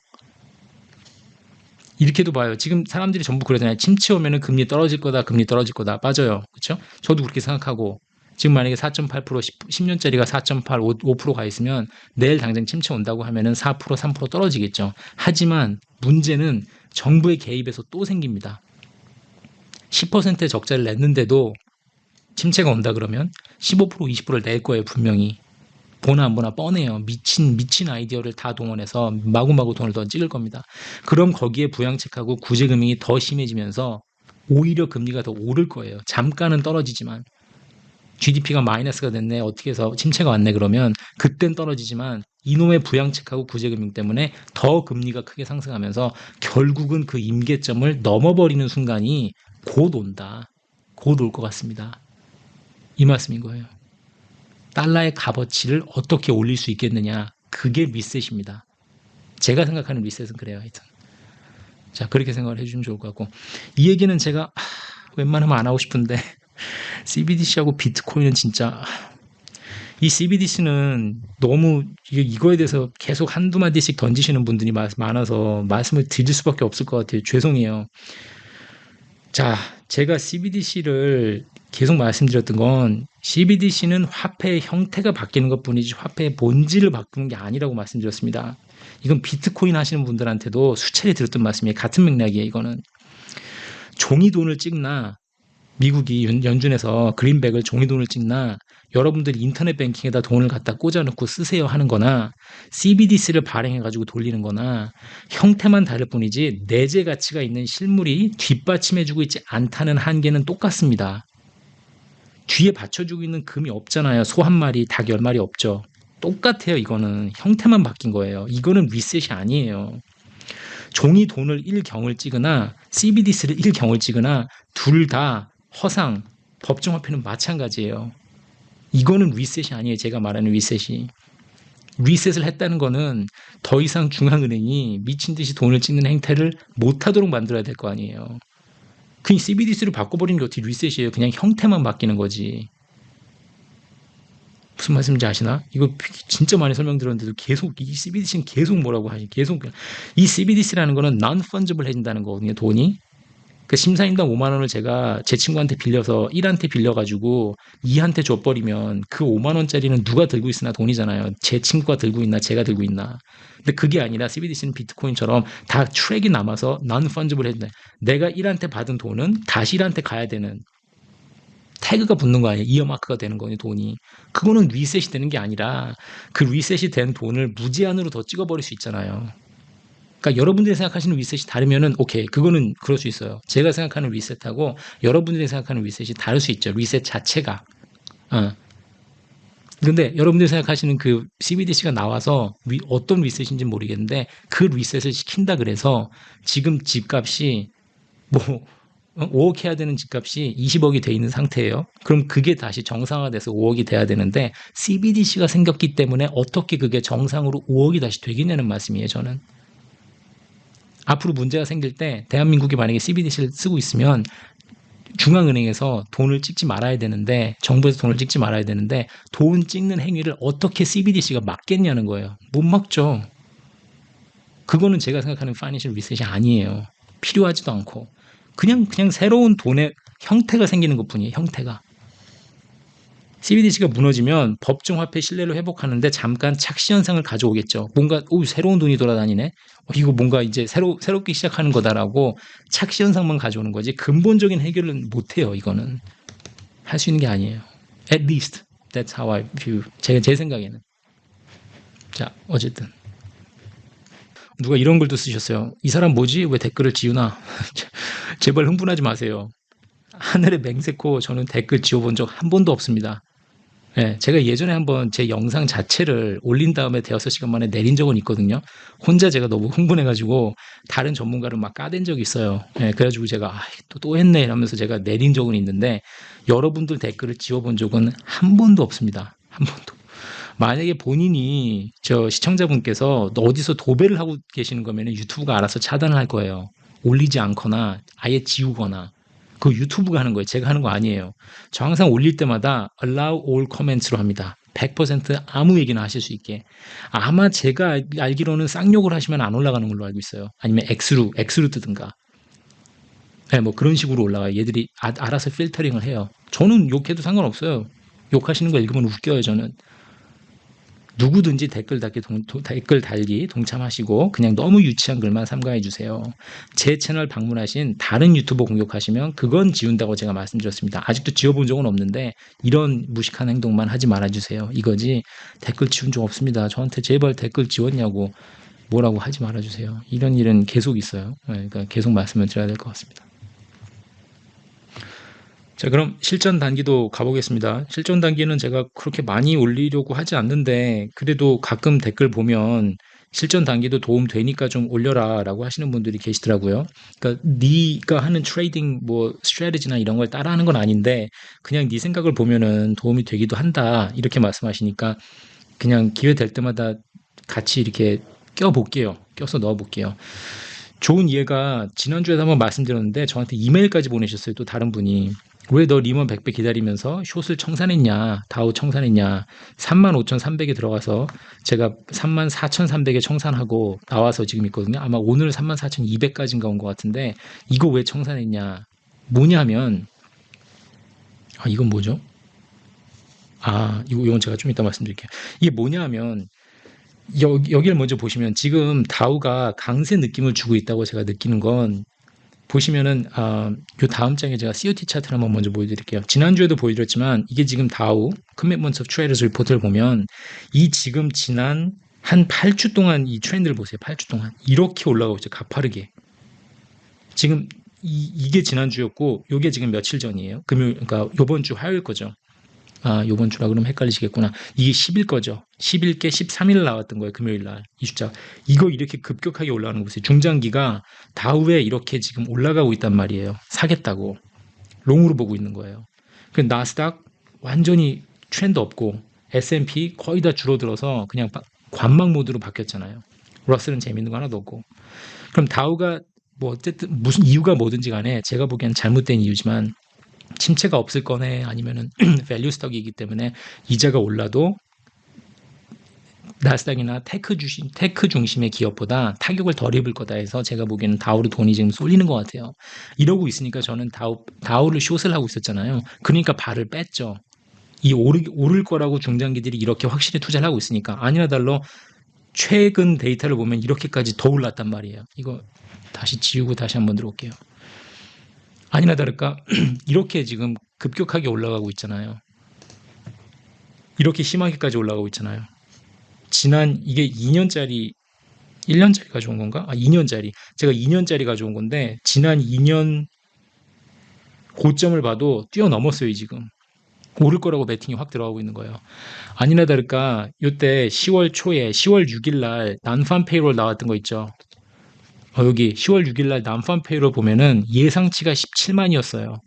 Speaker 1: 이렇게도 봐요. 지금 사람들이 전부 그러잖아요. 침체 오면은 금리 떨어질 거다, 금리 떨어질 거다. 맞아요. 그렇죠? 저도 그렇게 생각하고 지금 만약에 4.8% 10년짜리가 4.8, 5%가 있으면 내일 당장 침체 온다고 하면은 4%, 3% 떨어지겠죠. 하지만 문제는 정부의 개입에서 또 생깁니다. 10%의 적자를 냈는데도 침체가 온다 그러면 15%, 20%를 낼 거예요. 분명히. 보나 안 보나 뻔해요. 미친 아이디어를 다 동원해서 마구마구 돈을 더 찍을 겁니다. 그럼 거기에 부양책하고 구제금융이 더 심해지면서 오히려 금리가 더 오를 거예요. 잠깐은 떨어지지만 GDP가 마이너스가 됐네. 어떻게 해서 침체가 왔네 그러면 그땐 떨어지지만 이놈의 부양책하고 구제금융 때문에 더 금리가 크게 상승하면서 결국은 그 임계점을 넘어버리는 순간이 곧 온다. 곧 올 것 같습니다. 이 말씀인 거예요. 달러의 값어치를 어떻게 올릴 수 있겠느냐. 그게 리셋입니다. 제가 생각하는 리셋은 그래요. 하여튼. 자, 그렇게 생각을 해주시면 좋을 것 같고. 이 얘기는 제가 웬만하면 안 하고 싶은데 CBDC하고 비트코인은 진짜 이 CBDC는 너무 이거에 대해서 계속 한두 마디씩 던지시는 분들이 많아서 말씀을 드릴 수밖에 없을 것 같아요. 죄송해요. 자, 제가 CBDC를 계속 말씀드렸던 건 CBDC는 화폐의 형태가 바뀌는 것뿐이지 화폐의 본질을 바꾸는 게 아니라고 말씀드렸습니다. 이건 비트코인 하시는 분들한테도 수차례 들었던 말씀이에요. 같은 맥락이에요. 이거는 종이 돈을 찍나 미국이 연준에서 그린백을 종이 돈을 찍나 여러분들이 인터넷 뱅킹에다 돈을 갖다 꽂아놓고 쓰세요 하는 거나 CBDC를 발행해가지고 돌리는 거나 형태만 다를 뿐이지 내재 가치가 있는 실물이 뒷받침해주고 있지 않다는 한계는 똑같습니다. 뒤에 받쳐주고 있는 금이 없잖아요. 소 한 마리, 닭 10마리 없죠. 똑같아요. 이거는 형태만 바뀐 거예요. 이거는 리셋이 아니에요. 종이 돈을 1경을 찍으나 CBDC를 1경을 찍으나 둘 다 허상, 법정화폐는 마찬가지예요. 이거는 리셋이 아니에요. 제가 말하는 리셋이. 리셋을 했다는 거는 더 이상 중앙은행이 미친 듯이 돈을 찍는 행태를 못하도록 만들어야 될 거 아니에요. 그냥 CBDC로 바꿔버리는 게 어떻게 리셋이에요. 그냥 형태만 바뀌는 거지. 무슨 말씀인지 아시나? 이거 진짜 많이 설명드렸는데도 계속 이 CBDC는 계속 뭐라고 하지? 계속 이 CBDC라는 거는 non-fungible 해진다는 거거든요. 돈이. 그 심사인당 5만 원을 제가 제 친구한테 빌려서 1한테 빌려가지고 2한테 줘버리면 그 5만 원짜리는 누가 들고 있으나 돈이잖아요. 제 친구가 들고 있나 제가 들고 있나. 근데 그게 아니라 CBDC는 비트코인처럼 다 트랙이 남아서 non-fungible 해진다. 내가 1한테 받은 돈은 다시 1한테 가야 되는 태그가 붙는 거 아니에요. 이어마크가 되는 거니 돈이. 그거는 리셋이 되는 게 아니라 그 리셋이 된 돈을 무제한으로 더 찍어버릴 수 있잖아요. 그러니까 여러분들이 생각하시는 리셋이 다르면은 오케이 그거는 그럴 수 있어요. 제가 생각하는 리셋하고 여러분들이 생각하는 리셋이 다를 수 있죠. 리셋 자체가. 근데 여러분들이 생각하시는 그 CBDC가 나와서 어떤 리셋인지 모르겠는데 그 리셋을 시킨다 그래서 지금 집값이 뭐 5억 해야 되는 집값이 20억이 돼 있는 상태예요. 그럼 그게 다시 정상화돼서 5억이 돼야 되는데 CBDC가 생겼기 때문에 어떻게 그게 정상으로 5억이 다시 되겠냐는 말씀이에요, 저는. 앞으로 문제가 생길 때 대한민국이 만약에 CBDC를 쓰고 있으면 중앙은행에서 돈을 찍지 말아야 되는데 정부에서 돈을 찍지 말아야 되는데 돈 찍는 행위를 어떻게 CBDC가 막겠냐는 거예요. 못 막죠. 그거는 제가 생각하는 파이낸셜 리셋이 아니에요. 필요하지도 않고 그냥 새로운 돈의 형태가 생기는 것뿐이에요. 형태가. CBDC가 무너지면 법정 화폐 신뢰를 회복하는데 잠깐 착시 현상을 가져오겠죠. 뭔가 새로운 돈이 돌아다니네. 이거 뭔가 이제 새롭게 시작하는 거다라고 착시 현상만 가져오는 거지 근본적인 해결은 못 해요. 이거는 할 수 있는 게 아니에요. At least that's how I view. 제 생각에는. 자, 어쨌든 누가 이런 글도 쓰셨어요. 이 사람 뭐지? 왜 댓글을 지우나? 제발 흥분하지 마세요. 하늘의 맹세코 저는 댓글 지워본 적 한 번도 없습니다. 예, 제가 예전에 한번 제 영상 자체를 올린 다음에 대여섯 시간 만에 내린 적은 있거든요. 혼자 제가 너무 흥분해가지고 다른 전문가를 막 까댄 적이 있어요. 예, 그래가지고 제가 또 했네 이러면서 제가 내린 적은 있는데 여러분들 댓글을 지워본 적은 한 번도 없습니다. 한 번도. 만약에 본인이 저 시청자분께서 어디서 도배를 하고 계시는 거면 유튜브가 알아서 차단을 할 거예요. 올리지 않거나 아예 지우거나. 그 유튜브가 하는 거예요. 제가 하는 거 아니에요. 저 항상 올릴 때마다 allow all comments로 합니다. 100% 아무 얘기나 하실 수 있게. 아마 제가 알기로는 쌍욕을 하시면 안 올라가는 걸로 알고 있어요. 아니면 X로 뜨든가. 네, 뭐 그런 식으로 올라가요. 얘들이 알아서 필터링을 해요. 저는 욕해도 상관없어요. 욕하시는 거 읽으면 웃겨요, 저는. 누구든지 댓글 달기 동참하시고 그냥 너무 유치한 글만 삼가해 주세요. 제 채널 방문하신 다른 유튜버 공격하시면 그건 지운다고 제가 말씀드렸습니다. 아직도 지워본 적은 없는데 이런 무식한 행동만 하지 말아주세요. 이거지 댓글 지운 적 없습니다. 저한테 제발 댓글 지웠냐고 뭐라고 하지 말아주세요. 이런 일은 계속 있어요. 그러니까 계속 말씀을 드려야 될 것 같습니다. 자, 그럼 실전 단기도 가보겠습니다. 실전 단기는 제가 그렇게 많이 올리려고 하지 않는데 그래도 가끔 댓글 보면 실전 단기도 도움 되니까 좀 올려라 라고 하시는 분들이 계시더라고요. 그러니까 네가 하는 트레이딩 뭐 스트래티지나 이런 걸 따라하는 건 아닌데 그냥 네 생각을 보면은 도움이 되기도 한다 이렇게 말씀하시니까 그냥 기회 될 때마다 같이 이렇게 껴서 넣어볼게요. 좋은 이해가 지난주에도 한번 말씀드렸는데 저한테 이메일까지 보내셨어요. 또 다른 분이. 왜 너 리먼 100배 기다리면서 숏을 청산했냐, 다우 청산했냐, 35,300에 들어가서 제가 34,300에 청산하고 나와서 지금 있거든요. 아마 오늘 34,200까지인가 온 것 같은데 이거 왜 청산했냐, 뭐냐면 이건 뭐죠? 이건 제가 좀 이따 말씀드릴게요. 이게 뭐냐면 여기를 먼저 보시면 지금 다우가 강세 느낌을 주고 있다고 제가 느끼는 건 보시면은 요 다음 장에 제가 COT 차트를 한번 먼저 보여드릴게요. 지난주에도 보여드렸지만 이게 지금 다우 Commitments of Traders 리포트를 보면 이 지금 지난 한 8주 동안 이 트렌드를 보세요. 8주 동안 이렇게 올라가고 있죠. 가파르게. 지금 이게 지난주였고 요게 지금 며칠 전이에요. 금요일, 그러니까 요번 주 화요일 거죠. 요번 주라 그러면 헷갈리시겠구나. 이게 10일 거죠. 11개 13일 나왔던 거예요. 금요일 날. 이 숫자. 이거 이렇게 급격하게 올라가는 거 보세요. 중장기가 다우에 이렇게 지금 올라가고 있단 말이에요. 사겠다고. 롱으로 보고 있는 거예요. 그 나스닥 완전히 트렌드 없고 S&P 거의 다 줄어들어서 그냥 관망 모드로 바뀌었잖아요. 러셀은 재밌는 거 하나도 없고. 그럼 다우가 뭐 어쨌든 무슨 이유가 뭐든지 간에 제가 보기엔 잘못된 이유지만 침체가 없을 거네 아니면은 밸류 스톡이기 때문에 이자가 올라도 나스닥이나 테크 중심의 기업보다 타격을 덜 입을 거다 해서 제가 보기에는 다우로 돈이 지금 쏠리는 것 같아요. 이러고 있으니까 저는 다우를 숏을 하고 있었잖아요. 그러니까 발을 뺐죠. 오를 거라고 중장기들이 이렇게 확실히 투자를 하고 있으니까 아니나 달러 최근 데이터를 보면 이렇게까지 더 올랐단 말이에요. 이거 다시 지우고 다시 한번 들어올게요. 아니나 다를까 이렇게 지금 급격하게 올라가고 있잖아요. 이렇게 심하게까지 올라가고 있잖아요. 지난 이게 2년짜리 1년짜리 가져온 건가? 2년짜리. 제가 2년짜리 가져온 건데 지난 2년 고점을 봐도 뛰어넘었어요, 지금. 오를 거라고 베팅이 확 들어가고 있는 거예요. 아니나 다를까 요때 10월 초에 10월 6일 날 난판 페이롤 나왔던 거 있죠. 여기 10월 6일 날 난판 페이롤 보면은 예상치가 17만이었어요.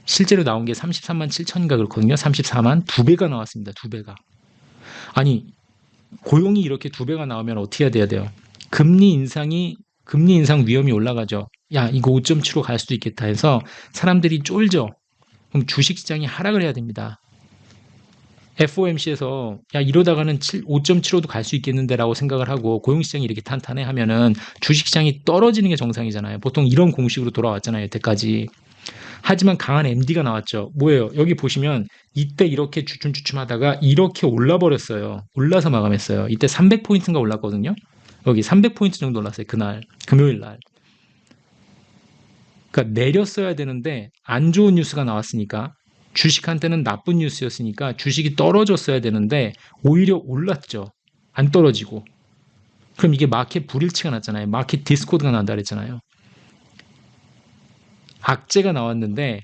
Speaker 1: 실제로 나온 게 33만 7천인가 그렇거든요. 34만 두 배가 나왔습니다. 두 배가. 아니 고용이 이렇게 두 배가 나오면 어떻게 해야 돼요? 금리 인상 위험이 올라가죠. 야 이거 5.7로 갈 수도 있겠다 해서 사람들이 쫄죠. 그럼 주식시장이 하락을 해야 됩니다. FOMC에서 야 이러다가는 5.75도 갈 수 있겠는데라고 생각을 하고 고용시장이 이렇게 탄탄해 하면은 주식시장이 떨어지는 게 정상이잖아요. 보통 이런 공식으로 돌아왔잖아요. 여태까지. 하지만 강한 MD가 나왔죠. 뭐예요? 여기 보시면 이때 이렇게 주춤주춤 하다가 이렇게 올라 버렸어요. 올라서 마감했어요. 이때 300포인트인가 올랐거든요. 여기 300포인트 정도 올랐어요. 그날 금요일 날. 그러니까 내렸어야 되는데 안 좋은 뉴스가 나왔으니까 주식한테는 나쁜 뉴스였으니까 주식이 떨어졌어야 되는데 오히려 올랐죠. 안 떨어지고. 그럼 이게 마켓 불일치가 났잖아요. 마켓 디스코드가 난다 그랬잖아요. 악재가 나왔는데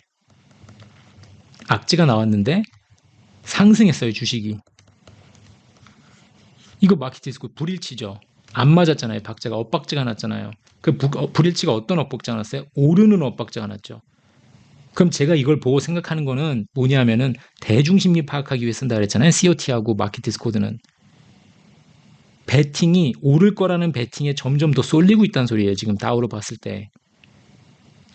Speaker 1: 상승했어요, 주식이. 이거 마켓 디스코드 불일치죠. 안 맞았잖아요. 박자가 엇박자가 났잖아요. 그 불일치가 어떤 엇박자가 났어요? 오르는 엇박자가 났죠. 그럼 제가 이걸 보고 생각하는 거는 뭐냐면은 대중심리 파악하기 위해 쓴다 그랬잖아요. COT하고 마켓 디스코드는. 베팅이 오를 거라는 베팅에 점점 더 쏠리고 있다는 소리예요. 지금 다우로 봤을 때.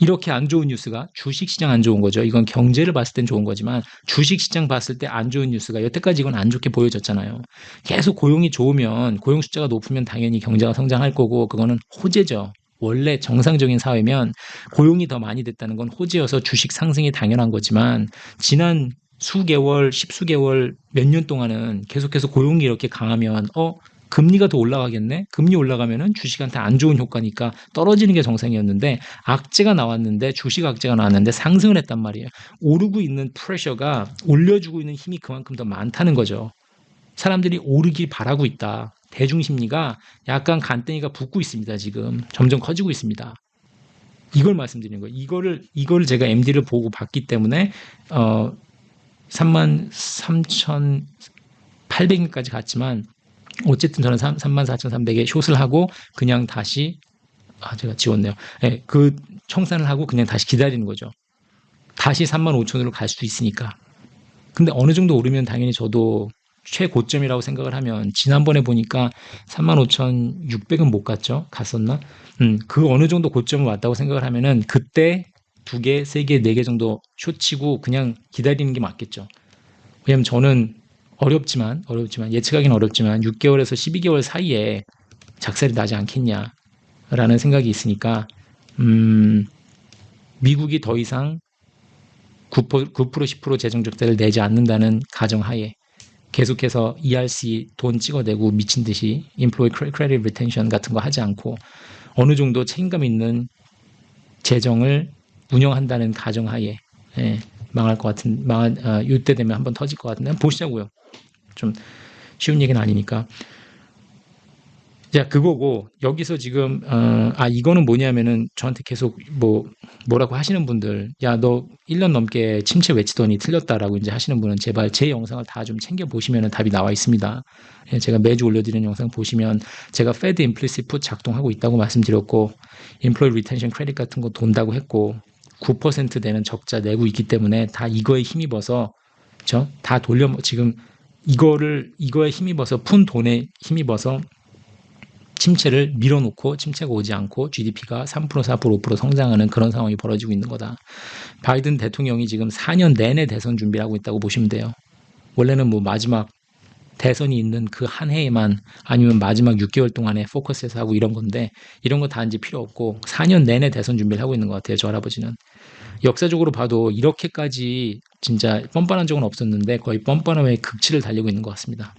Speaker 1: 이렇게 안 좋은 뉴스가 주식시장 안 좋은 거죠. 이건 경제를 봤을 땐 좋은 거지만 주식시장 봤을 때 안 좋은 뉴스가 여태까지 이건 안 좋게 보여졌잖아요. 계속 고용이 좋으면 고용 숫자가 높으면 당연히 경제가 성장할 거고 그거는 호재죠. 원래 정상적인 사회면 고용이 더 많이 됐다는 건 호재여서 주식 상승이 당연한 거지만 지난 수개월, 십수개월, 몇 년 동안은 계속해서 고용이 이렇게 강하면 금리가 더 올라가겠네? 금리 올라가면은 주식한테 안 좋은 효과니까 떨어지는 게 정상이었는데 악재가 나왔는데 주식 악재가 나왔는데 상승을 했단 말이에요. 오르고 있는 프레셔가 올려주고 있는 힘이 그만큼 더 많다는 거죠. 사람들이 오르길 바라고 있다. 대중심리가 약간 간땡이가 붓고 있습니다. 지금 점점 커지고 있습니다. 이걸 말씀드리는 거예요. 이거를 제가 MD를 보고 봤기 때문에 33,800일까지 갔지만 어쨌든 저는 34,300에 숏을 하고 그냥 다시 제가 지웠네요. 네, 그 청산을 하고 그냥 다시 기다리는 거죠. 다시 35,000으로 갈 수도 있으니까. 근데 어느 정도 오르면 당연히 저도 최고점이라고 생각을 하면 지난번에 보니까 35,600은 못 갔죠? 갔었나? 그 어느 정도 고점을 왔다고 생각을 하면은 그때 2개, 3개, 4개 정도 숏치고 그냥 기다리는 게 맞겠죠. 왜냐면 저는 어렵지만 예측하기는 어렵지만 6개월에서 12개월 사이에 작살이 나지 않겠냐라는 생각이 있으니까 미국이 더 이상 9% 10% 재정 적자를 내지 않는다는 가정하에 계속해서 ERC 돈 찍어내고 미친 듯이 Employee Credit Retention 같은 거 하지 않고 어느 정도 책임감 있는 재정을 운영한다는 가정하에 망할 것 같은 이때 되면 한번 터질 것 같은데 보시자고요. 좀 쉬운 얘기는 아니니까. 자, 그거고 여기서 지금 이거는 뭐냐면은 저한테 계속 뭐라고 하시는 분들, 야, 너 1년 넘게 침체 외치더니 틀렸다라고 이제 하시는 분은 제발 제 영상을 다 좀 챙겨 보시면은 답이 나와 있습니다. 제가 매주 올려드리는 영상 보시면 제가 Fed Implicit Put 작동하고 있다고 말씀드렸고, Employee Retention Credit 같은 거 돈다고 했고, 9% 되는 적자 내고 있기 때문에 다 이거에 힘입어서 다 지금 이거에 힘입어서 푼 돈에 힘입어서 침체를 밀어놓고 침체가 오지 않고 GDP가 3%, 4%, 5% 성장하는 그런 상황이 벌어지고 있는 거다. 바이든 대통령이 지금 4년 내내 대선 준비를 하고 있다고 보시면 돼요. 원래는 마지막 대선이 있는 그 한 해에만 아니면 마지막 6개월 동안에 포커스해서 하고 이런 건데 이런 거 다 이제 필요 없고 4년 내내 대선 준비를 하고 있는 것 같아요. 저 할아버지는. 역사적으로 봐도 이렇게까지 진짜 뻔뻔한 적은 없었는데 거의 뻔뻔함의 극치를 달리고 있는 것 같습니다.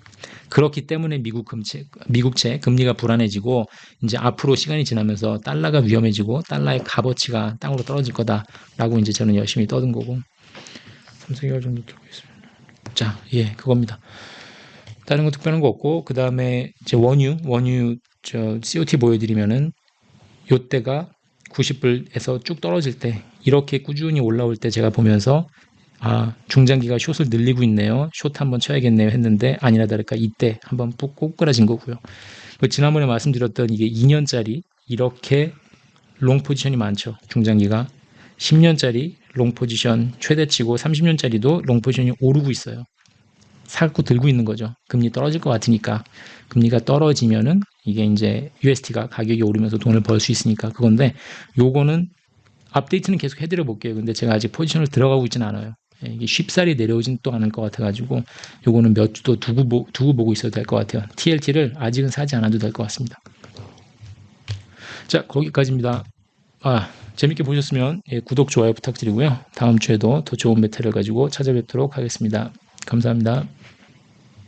Speaker 1: 그렇기 때문에 미국채 금리가 불안해지고 이제 앞으로 시간이 지나면서 달러가 위험해지고 달러의 값어치가 땅으로 떨어질 거다라고 이제 저는 열심히 떠든 거고 3-4개월 정도 들고 있습니다. 자, 그겁니다. 다른 거 특별한 거 없고 그 다음에 이제 원유 COT 보여드리면은 요때가 90불에서 쭉 떨어질 때 이렇게 꾸준히 올라올 때 제가 보면서 중장기가 숏을 늘리고 있네요. 숏 한번 쳐야겠네요 했는데 아니나 다를까 이때 한번 푹 꼬꾸라진 거고요. 지난번에 말씀드렸던 이게 2년짜리 이렇게 롱 포지션이 많죠. 중장기가 10년짜리 롱 포지션 최대치고 30년짜리도 롱 포지션이 오르고 있어요. 사고 들고 있는 거죠. 금리 떨어질 것 같으니까. 금리가 떨어지면은 이게 이제 USD가 가격이 오르면서 돈을 벌 수 있으니까 그건데 요거는 업데이트는 계속 해드려 볼게요. 근데 제가 아직 포지션을 들어가고 있지는 않아요. 이게 쉽사리 내려오진 또 않을 것 같아가지고 요거는 몇 주 더 두고 보고 있어도 될 것 같아요. TLT를 아직은 사지 않아도 될 것 같습니다. 자, 거기까지입니다. 재밌게 보셨으면 구독, 좋아요 부탁드리고요. 다음 주에도 더 좋은 메테리얼 가지고 찾아뵙도록 하겠습니다. 감사합니다.